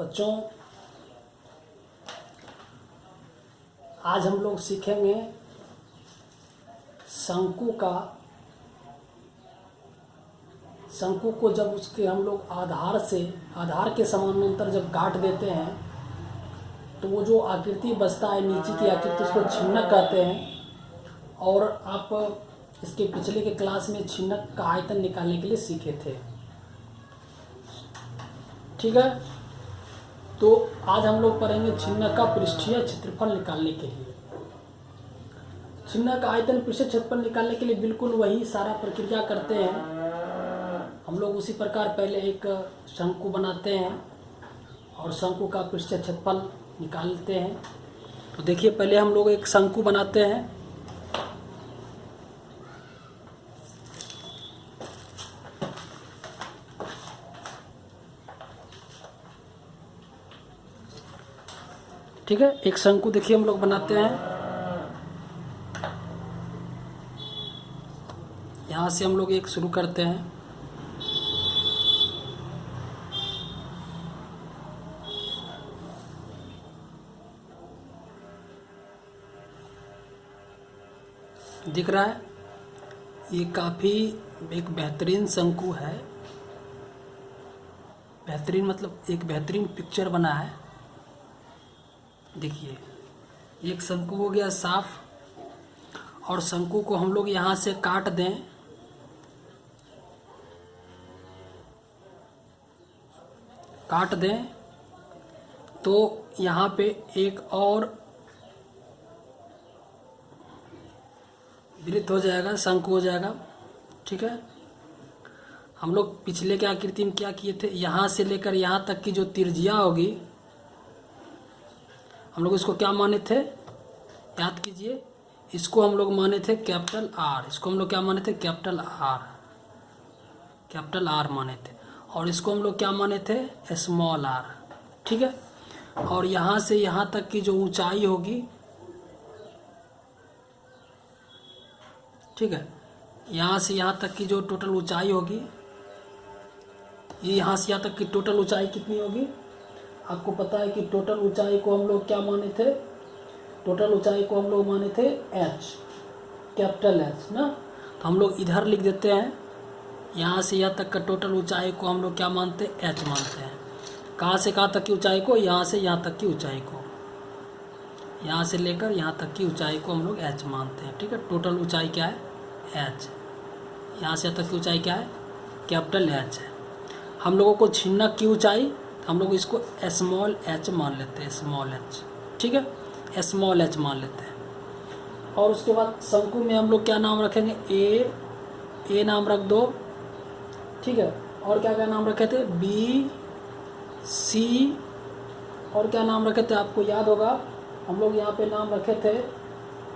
बच्चों, आज हम लोग सीखेंगे शंकु को जब उसके हम लोग आधार के समानांतर जब काट देते हैं तो वो जो आकृति बचता है नीचे की आकृति उसको छिन्नक कहते हैं। और आप इसके पिछले के क्लास में छिन्नक का आयतन निकालने के लिए सीखे थे, ठीक है। तो आज हम लोग पढ़ेंगे छिन्नक का पृष्ठीय क्षेत्रफल निकालने के लिए। छिन्नक का आयतन पृष्ठीय क्षेत्रफल निकालने के लिए बिल्कुल वही सारा प्रक्रिया करते हैं हम लोग। उसी प्रकार पहले एक शंकु बनाते हैं और शंकु का पृष्ठीय क्षेत्रफल निकालते हैं। तो देखिए, पहले हम लोग एक शंकु बनाते हैं। ठीक है, एक शंकु देखिए हम लोग बनाते हैं। यहाँ से हम लोग एक शुरू करते हैं। दिख रहा है, ये काफ़ी एक बेहतरीन शंकु है। बेहतरीन मतलब एक बेहतरीन पिक्चर बना है। देखिए, एक शंकु हो गया साफ। और शंकु को हम लोग यहाँ से काट दें। तो यहाँ पे एक और वृत्त हो जाएगा, शंकु हो जाएगा, ठीक है। हम लोग पिछले के आकृति में क्या किए थे, यहाँ से लेकर यहाँ तक की जो त्रिज्या होगी हम लोग इसको क्या माने थे, याद कीजिए। इसको हम लोग माने थे कैपिटल आर। इसको हम लोग क्या माने थे, कैपिटल आर माने थे। और इसको हम लोग क्या माने थे, स्मॉल आर, ठीक है। और यहाँ से यहाँ तक की जो ऊंचाई होगी, ठीक है, यहाँ से यहाँ तक की जो टोटल ऊंचाई होगी, ये यहाँ से यहाँ तक की टोटल ऊंचाई कितनी होगी, आपको पता है कि टोटल ऊंचाई को हम लोग क्या माने थे, टोटल ऊंचाई को हम लोग माने थे एच, कैपिटल एच ना। तो हम लोग इधर लिख देते हैं, यहाँ से यहाँ तक का टोटल ऊंचाई को हम लोग क्या मानते हैं, एच मानते हैं। कहाँ से कहाँ तक की ऊंचाई को, यहाँ से यहाँ तक की ऊंचाई को, यहाँ से लेकर यहाँ तक की ऊंचाई को हम लोग एच मानते हैं, ठीक है। टोटल ऊंचाई क्या है, एच। यहाँ से यहाँ तक की ऊंचाई क्या है, कैपिटल एच है। हम लोगों को छिन्नक की ऊंचाई, हम लोग इसको स्मॉल एच मान लेते हैं, स्मॉल एच, ठीक है, स्मॉल एच मान लेते हैं। और उसके बाद शंकु में हम लोग क्या नाम रखेंगे, ए नाम रख दो, ठीक है। और क्या क्या नाम रखे थे, बी, सी, और क्या नाम रखे थे आपको याद होगा, हम लोग यहाँ पे नाम रखे थे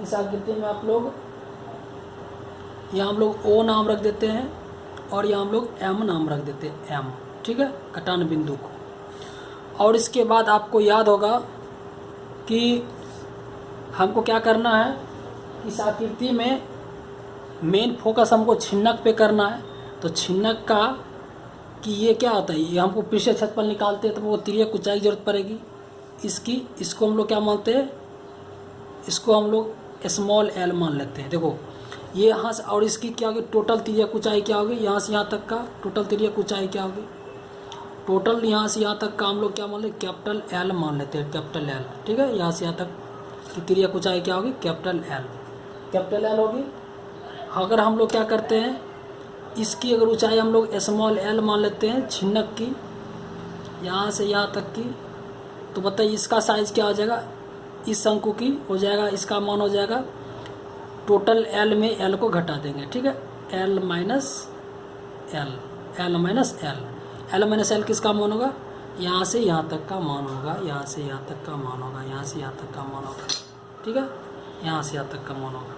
इस आकृति में। आप लोग यहाँ हम लोग ओ नाम रख देते हैं और यहाँ हम लोग एम नाम रख देते हैं, एम, ठीक है, कटान बिंदु को। और इसके बाद आपको याद होगा कि हमको क्या करना है, इस आकृति में मेन फोकस हमको छिन्नक पे करना है। तो छिन्नक का कि ये क्या होता है, ये हमको पृष्ठीय क्षेत्रफल निकालते हैं तो वो तिर्यक ऊंचाई की जरूरत पड़ेगी इसको हम लोग क्या मानते हैं, इसको हम लोग स्मॉल एल मान लेते हैं। देखो ये यहाँ से, और इसकी क्या होगी, टोटल तिर्यक ऊंचाई क्या होगी, यहाँ से यहाँ तक का टोटल तिर्यक ऊंचाई क्या होगी, टोटल यहाँ से यहाँ तक का हम लोग क्या मान लेते, कैपिटल एल मान लेते हैं, कैपिटल एल, ठीक है। यहाँ से यहाँ तक की तिर्यक ऊंचाई क्या होगी, कैपिटल एल होगी। अगर हम लोग क्या करते हैं, इसकी अगर ऊंचाई हम लोग स्मॉल एल मान लेते हैं छिन्नक की, यहाँ से यहाँ तक की, तो बताइए इसका साइज़ क्या हो जाएगा, इस शंकु की हो जाएगा, इसका मान हो जाएगा टोटल एल में एल को घटा देंगे, ठीक है, एल माइनस एल किसका मान होगा, यहाँ से यहाँ तक का मान होगा, यहाँ से यहाँ तक का मान होगा, यहाँ से यहाँ तक का मान होगा, ठीक है, यहाँ से यहाँ तक का मान होगा।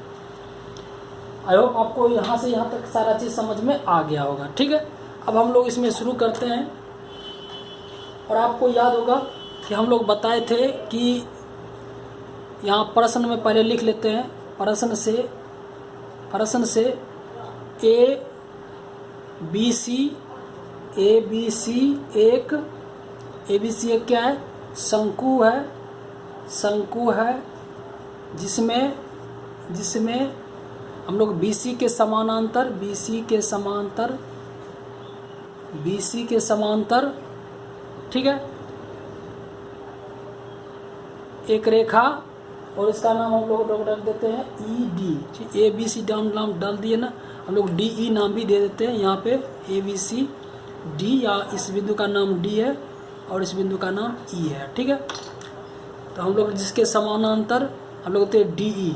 आई होप आपको यहाँ से यहाँ तक सारा चीज़ समझ में आ गया होगा, ठीक है। अब हम लोग इसमें शुरू करते हैं। और आपको याद होगा कि हम लोग बताए थे कि यहाँ प्रश्न में पहले लिख लेते हैं, प्रश्न से ए बी सी एक ए बी सी एक क्या है, शंकु है, शंकु है जिसमें हम लोग BC के समानांतर, BC के समांतर, ठीक है, एक रेखा, और इसका नाम हम लोग रख देते हैं ED। ABC नाम डाल दिए ना, हम लोग DE नाम भी दे देते हैं यहाँ पे, ABCD, या इस बिंदु का नाम D है और इस बिंदु का नाम E है, ठीक है। तो हम लोग जिसके समानांतर हम लोग कहते हैं DE,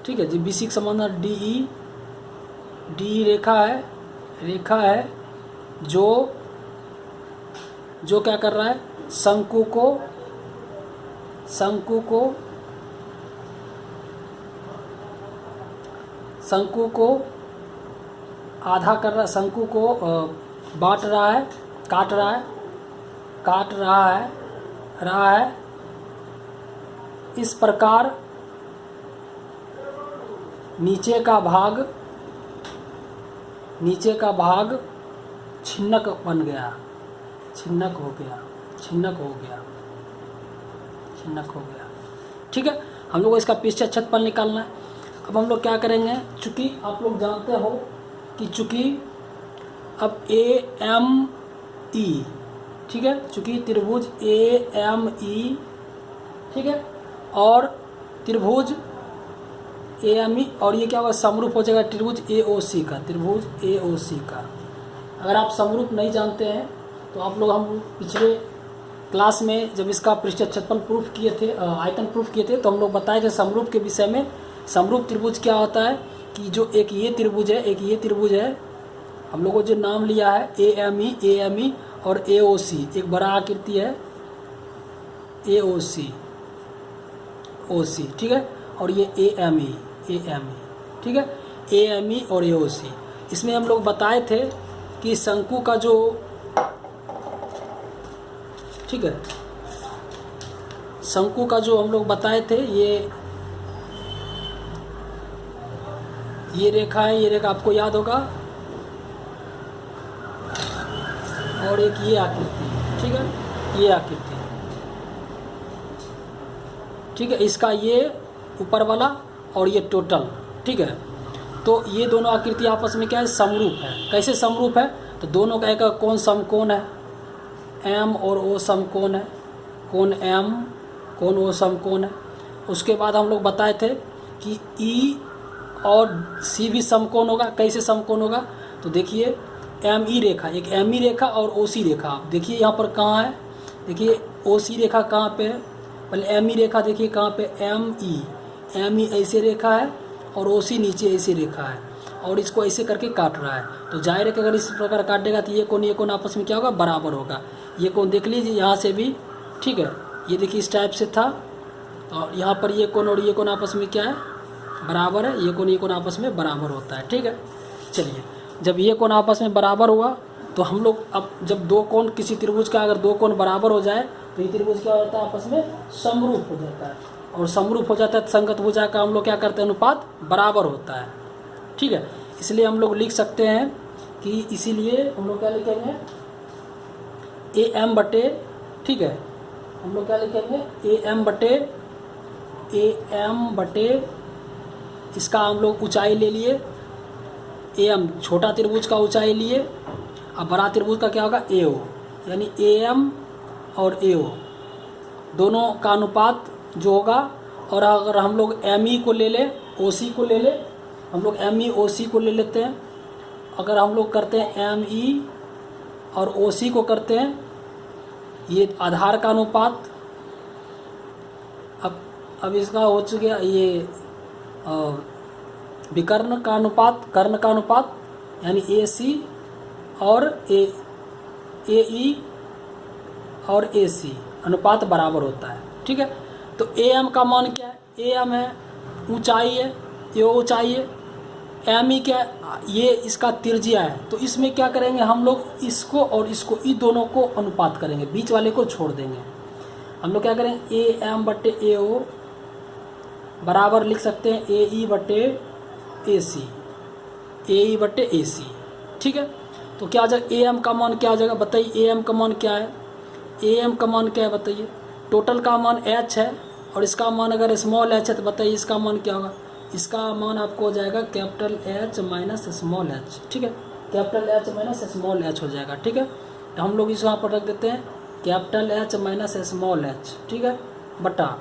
ठीक है जी, BC के समानांतर DE रेखा है जो क्या कर रहा है, शंकु को आधा कर रहा है, शंकु को बांट रहा है, काट रहा है। इस प्रकार नीचे का भाग छिन्नक बन गया, छिन्नक हो गया, ठीक है। हम लोग को इसका पृष्ठीय क्षेत्रफल निकालना है। अब हम लोग क्या करेंगे, चूँकि आप लोग जानते हो कि चूँकि अब AME, ठीक है, चूँकि त्रिभुज AME, ठीक है, और त्रिभुज AME, और ये क्या होगा, समरूप हो जाएगा त्रिभुज AOC का। अगर आप समरूप नहीं जानते हैं तो आप लोग, हम पिछले क्लास में जब इसका पृष्ठीय क्षेत्रफल प्रूफ किए थे, आयतन प्रूफ किए थे, तो हम लोग बताए थे समरूप के विषय में। समरूप त्रिभुज क्या होता है कि जो एक ये त्रिभुज है, हम लोगों को जो नाम लिया है AME और AOC, एक बड़ा आकृति है AOC, ठीक है, और ये AME, ठीक है, AME और AOC। इसमें हम लोग बताए थे कि शंकु का जो, ठीक है, शंकु का जो हम लोग बताए थे, ये रेखा है, ये रेखा आपको याद होगा, और एक ये आकृति, ठीक है, ये आकृति, ठीक है, इसका ये ऊपर वाला और ये टोटल, ठीक है। तो ये दोनों आकृति आपस में क्या है, समरूप है। कैसे समरूप है, तो दोनों का एक कोण समकोण है, M और O समकोण है, कोण M, कोण O समकोण है। उसके बाद हम लोग बताए थे कि E और C भी समकोण होगा। कैसे समकोण होगा, तो देखिए ME रेखा, एक ME रेखा और OC रेखा, आप देखिए यहाँ पर कहाँ है, देखिए OC रेखा कहाँ पे है, पहले ME रेखा देखिए कहाँ पे, ME ऐसे रेखा है और OC नीचे ऐसे रेखा है, और इसको ऐसे करके काट रहा है। तो जाहिर है कि अगर इस प्रकार काटेगा तो ये कोण आपस में क्या होगा, बराबर होगा। ये कोण देख लीजिए यहाँ से भी, ठीक है, ये देखिए इस टाइप से था, और यहाँ पर ये कोण और ये कोण आपस में क्या है, बराबर है। ये कोण आपस में बराबर होता है, ठीक है। चलिए, जब ये कोण आपस में बराबर हुआ तो हम लोग, अब जब दो कोण किसी त्रिभुज का अगर दो कोण बराबर हो जाए तो ये त्रिभुज क्या होता है, आपस में समरूप हो जाता है, और समरूप हो जाता है तो संगत भुजा का हम लोग क्या करते हैं, अनुपात बराबर होता है, ठीक है। इसलिए हम लोग लिख सकते हैं कि इसीलिए हम लोग क्या लिखेंगे, AM बटे, ठीक है, हम लोग क्या लिखेंगे, AM बटे इसका हम लोग ऊंचाई ले लिए, AM छोटा त्रिभुज का ऊंचाई लिए, अब बड़ा त्रिभुज का क्या होगा, AO, यानी AM और AO दोनों का अनुपात जो होगा। और अगर हम लोग ME को ले लें, OC को ले लें, हम लोग ME OC को ले लेते हैं। अगर हम लोग करते हैं ME और OC को करते हैं, ये आधार का अनुपात, अब इसका हो चुका ये विकर्ण का अनुपात, कर्ण का अनुपात, यानी AC और AE और AC अनुपात बराबर होता है, ठीक है। तो AM का मान क्या है, AM है ऊंचाई है, AO ऊंचाई है, ME क्या है, ये इसका त्रिज्या है। तो इसमें क्या करेंगे हम लोग, इसको और इसको, इन दोनों को अनुपात करेंगे, बीच वाले को छोड़ देंगे। हम लोग क्या करेंगे, AM बटे AO बराबर लिख सकते हैं AE बटे AC, ठीक है। तो क्या आ जाएगा, AM का मान क्या आ जाएगा, बताइए AM का मान क्या है, ए एम का मान क्या है बताइए, टोटल का मान एच है और इसका मान अगर स्मॉल एच है तो बताइए इसका मान क्या होगा, इसका मान आपको हो जाएगा capital H minus small H, ठीक है, capital H minus small H हो जाएगा, ठीक है। तो हम लोग इस वहाँ पर रख देते हैं capital H minus small H, ठीक है, बटा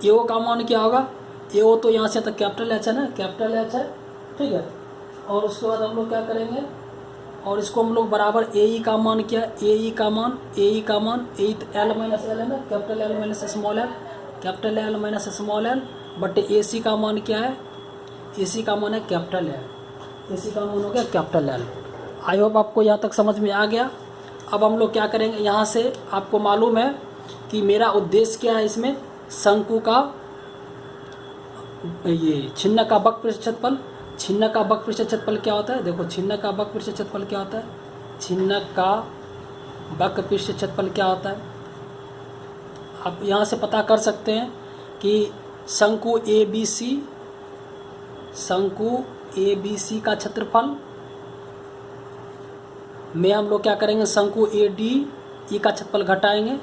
ए ओ का मान क्या होगा, ए ओ तो यहाँ से तक कैपिटल एच है ना, कैपिटल एच है, ठीक है। और उसके बाद हम लोग क्या करेंगे, और इसको हम लोग बराबर ए ई का मान क्या है, ए ई का मान ए एल माइनस एल है ना, capital L minus small L, capital L minus small L बटे ए सी का मान क्या है, ए सी का मान है कैपिटल एल, ए सी का मान हो गया कैपिटल एल। आई होप आपको यहाँ तक समझ में आ गया। अब हम लोग क्या करेंगे, यहाँ से आपको मालूम है कि मेरा उद्देश्य क्या है, इसमें शंकु का ये छिन्न का वक्र क्षेत्रफल, छिन्न का वक्र क्षेत्रफल क्या होता है, देखो छिन्न का वक्र क्षेत्रफल क्या होता है, छिन्न का वक्र क्षेत्रफल क्या होता है, आप यहाँ से पता कर सकते हैं कि शंकु ए बी सी, शंकु ए बी सी का क्षेत्रफल में हम लोग क्या करेंगे, शंकु ए डी ई का क्षेत्रफल घटाएंगे,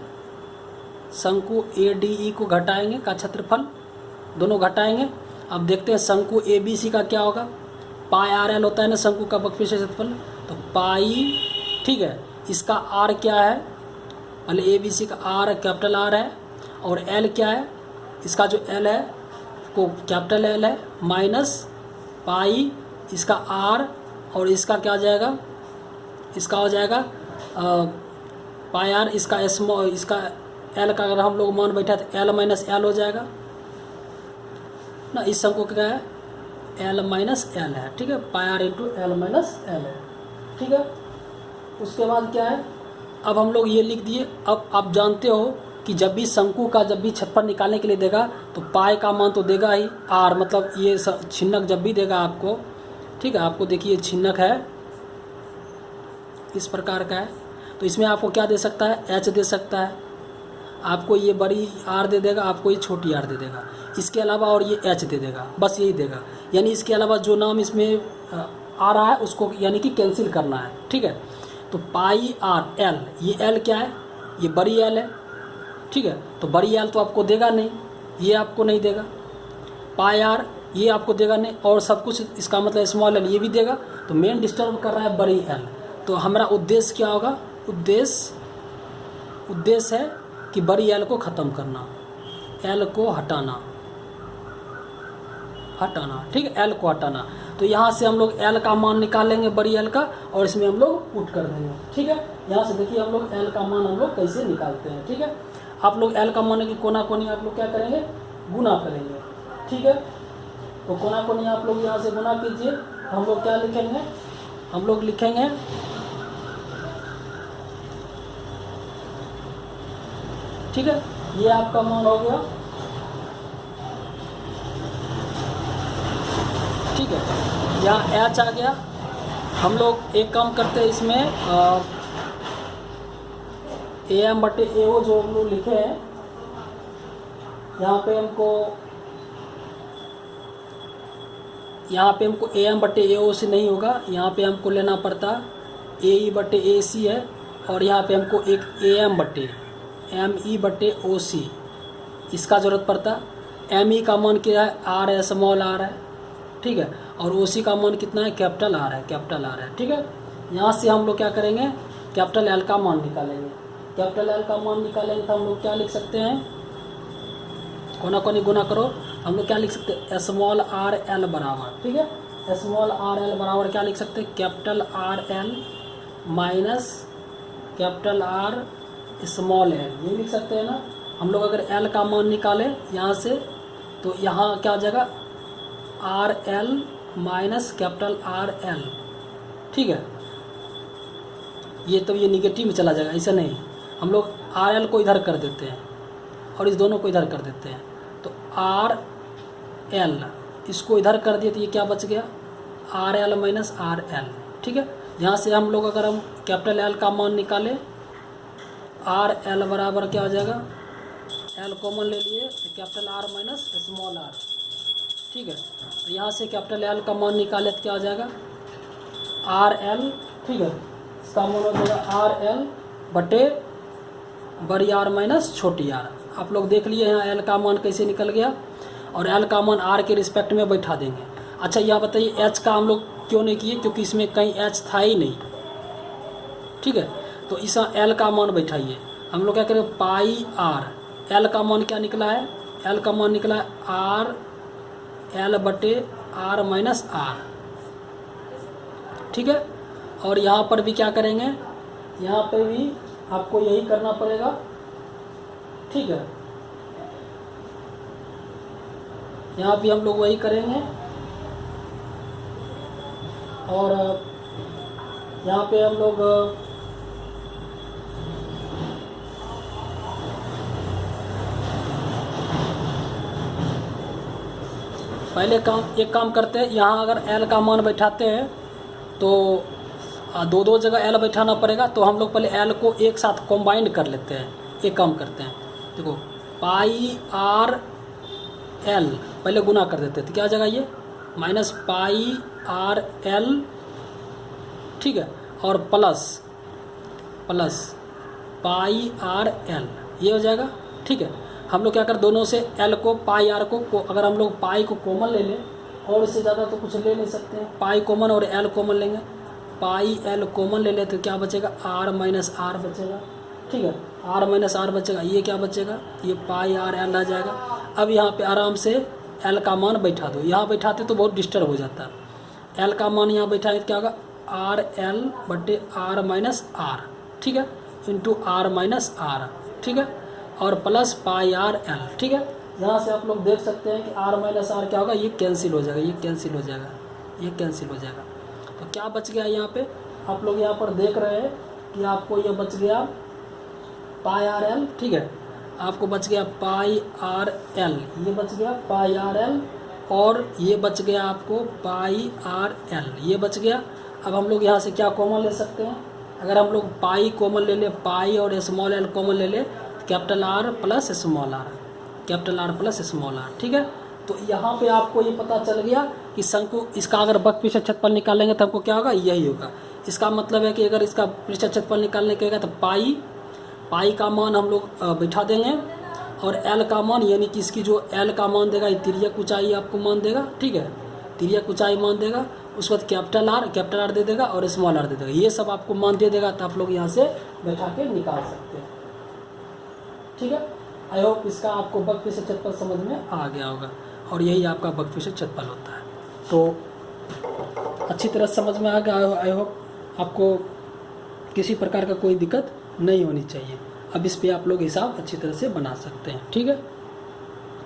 शंकु ए डी ई को घटाएंगे का क्षेत्रफल, दोनों घटाएंगे। अब देखते हैं शंकु ए बी सी का क्या होगा, पाई आर एल होता है ना शंकु का वक्र क्षेत्रफल, तो पाई, ठीक है, इसका आर क्या है, पहले ए बी सी का आर कैपिटल आर है और एल क्या है, इसका जो एल है को कैपिटल एल है माइनस पाई इसका आर और इसका क्या हो जाएगा, इसका हो जाएगा पाई आर, इसका स्मॉल, इसका एल का अगर हम लोग मान बैठा तो एल माइनस एल हो जाएगा ना, इस शंकु क्या है एल माइनस एल है, ठीक है, pi R into L minus L है, ठीक है। उसके बाद क्या है, अब हम लोग ये लिख दिए। अब आप जानते हो कि जब भी शंकु का जब भी क्षेत्रफल निकालने के लिए देगा तो पाई का मान तो देगा ही, आर मतलब ये छिन्नक जब भी देगा आपको, ठीक है, आपको देखिए छिन्नक है इस प्रकार का है, तो इसमें आपको क्या दे सकता है, एच दे सकता है, आपको ये बड़ी आर दे देगा, आपको ये छोटी आर दे देगा, इसके अलावा और ये एच दे देगा, बस यही देगा, यानी इसके अलावा जो नाम इसमें आ रहा है उसको यानी कि कैंसिल करना है, ठीक है। तो पाई आर एल, ये एल क्या है, ये बड़ी एल है, ठीक है, तो बड़ी एल तो आपको देगा नहीं, ये आपको नहीं देगा, पाई आर ये आपको देगा नहीं, और सब कुछ इसका मतलब स्मॉल एल ये भी देगा, तो मेन डिस्टर्ब कर रहा है बड़ी एल। तो हमारा उद्देश्य क्या होगा, उद्देश्य है कि बड़ी एल को ख़त्म करना, एल को हटाना, ठीक है, एल को हटाना। तो यहाँ से हम लोग एल का मान निकालेंगे बड़ी एल का और इसमें हम लोग पुट कर देंगे, ठीक है। यहाँ से देखिए हम लोग एल का मान हम लोग कैसे निकालते हैं, ठीक है। आप लोग एल का मान की कोना कोनी आप लोग क्या करेंगे, गुना करेंगे, ठीक है। तो कोना कोनी आप लोग यहाँ से गुना कीजिए, हम लोग क्या लिखेंगे, हम लोग लिखेंगे ठीक है, ये आपका मान हो गया, ठीक है, यहाँ एच आ गया। हम लोग एक काम करते हैं इसमें ए एम बटे ए ओ जो हम लोग लिखे हैं, यहाँ पे हमको ए एम बटे ए ओ से नहीं होगा, यहाँ पे हमको लेना पड़ता ए ई बटे ए सी है, और यहाँ पे हमको एक ए एम बटे एम ई बटे ओ सी इसका ज़रूरत पड़ता। एम ई का मान क्या है, आर है, स्मॉल आर है, ठीक है, और ओ सी का मान कितना है, कैपिटल आर है, कैपिटल आर है, ठीक है। यहाँ से हम लोग क्या करेंगे, कैपिटल एल का मान निकालेंगे, कैपिटल एल का मान निकालेंगे तो हम लोग क्या लिख सकते हैं, कोना कोनी गुना करो, हम लोग क्या लिख सकते हैं, स्मॉल आर एल बराबर, ठीक है, स्मॉल आर एल बराबर क्या लिख सकते हैं, capital R L minus capital R small L, ये लिख सकते हैं ना। हम लोग अगर एल का मान निकालें यहाँ से तो यहाँ क्या हो जाएगा, R L minus capital R L, ठीक है, ये तो ये निगेटिव में चला जाएगा, ऐसा नहीं, हम लोग आर एल को इधर कर देते हैं और इस दोनों को इधर कर देते हैं, तो आर एल इसको इधर कर दिए तो ये क्या बच गया, R L minus R L, ठीक है। यहाँ से हम लोग अगर हम कैपिटल एल का मान निकालें, आर एल बराबर क्या हो जाएगा, एल कॉमन ले लिए तो capital R minus small R, ठीक है। तो यहाँ से कैपिटल एल का मान निकाले तो क्या हो जाएगा, आर एल, ठीक है, इसका मान हो जाएगा आर एल बटे बड़ी आर माइनस छोटी आर। आप लोग देख लिए यहाँ एल का मान कैसे निकल गया, और एल का मान आर के रिस्पेक्ट में बैठा देंगे। अच्छा यहाँ बताइए एच का हम लोग क्यों नहीं किए, क्योंकि इसमें कहीं एच था ही नहीं, ठीक है। तो इस एल का मान बैठाइए, हम लोग क्या करें पाई आर, एल का मान क्या निकला है, एल का मान निकला है आर एल बटे आर माइनस आर, ठीक है। और यहाँ पर भी क्या करेंगे, यहाँ पे भी आपको यही करना पड़ेगा, ठीक है। यहाँ भी हम लोग वही करेंगे, और यहाँ पे हम लोग पहले एक काम करते हैं, यहाँ अगर एल का मान बैठाते हैं तो दो दो जगह एल बैठाना पड़ेगा, तो हम लोग पहले एल को एक साथ कॉम्बाइंड कर लेते हैं। एक काम करते हैं, देखो पाई आर एल पहले गुना कर देते हैं, तो क्या आ जाएगा ये माइनस पाई आर एल, ठीक है, और प्लस पाई आर एल, ये हो जाएगा, ठीक है। हम लोग क्या कर दोनों से एल को पाई आर को अगर हम लोग पाई को कॉमन ले लें, और इससे ज़्यादा तो कुछ ले नहीं सकते हैं, पाई कॉमन और एल कॉमन लेंगे, पाई एल कॉमन ले लें तो क्या बचेगा आर माइनस आर बचेगा, ठीक है, आर माइनस आर बचेगा, ये क्या बचेगा ये पाई आर एल आ जाएगा। अब यहाँ पे आराम से एल का मान बैठा दो, यहाँ बैठाते तो बहुत डिस्टर्ब हो जाता है। एल का मान यहाँ बैठाए तो क्या होगा आर एल बटे आर माइनस आर, ठीक है, इंटू आर माइनस आर, ठीक है, और प्लस पाई आर एल, ठीक है। यहाँ से आप लोग देख सकते हैं कि आर माइनस आर क्या होगा, ये कैंसिल हो जाएगा, ये कैंसिल हो जाएगा, ये कैंसिल हो जाएगा। तो क्या बच गया यहाँ पे, आप लोग यहाँ पर देख रहे हैं कि आपको ये बच गया पाई आर एल, ठीक है, आपको बच गया पाई आर एल, ये बच गया पाई आर एल, और ये बच गया आपको पाई आर एल, ये बच गया। अब हम लोग यहाँ से क्या कॉमन ले सकते हैं, अगर हम लोग पाई कॉमन ले ले, पाई और स्मॉल एल कॉमन ले ले, capital R plus small R, capital R plus small R, ठीक है। तो यहाँ पे आपको ये पता चल गया कि शंकु इसका अगर वक्र पृष्ठ क्षेत्रफल निकालेंगे तो हमको क्या होगा, यही होगा। इसका मतलब है कि अगर इसका पृष्ठ क्षेत्रफल निकालने के तो पाई का मान हम लोग बैठा देंगे, और एल का मान यानी कि इसकी जो एल का मान देगा ये तिर्यक ऊंचाई आपको मान देगा, ठीक है, तिर्यक ऊंचाई मान देगा। उसके बाद कैपिटल आर दे देगा और स्मॉल आर दे देगा, ये सब आपको मान दे देगा, तो आप लोग यहाँ से बैठा के निकाल सकते हैं, ठीक है। आई होप इसका आपको वक्र पृष्ठ क्षेत्रफल समझ में आ गया होगा, और यही आपका वक्र पृष्ठ क्षेत्रफल होता है। तो अच्छी तरह समझ में आ गया, आई होप आपको किसी प्रकार का कोई दिक्कत नहीं होनी चाहिए। अब इस पे आप लोग हिसाब अच्छी तरह से बना सकते हैं, ठीक है।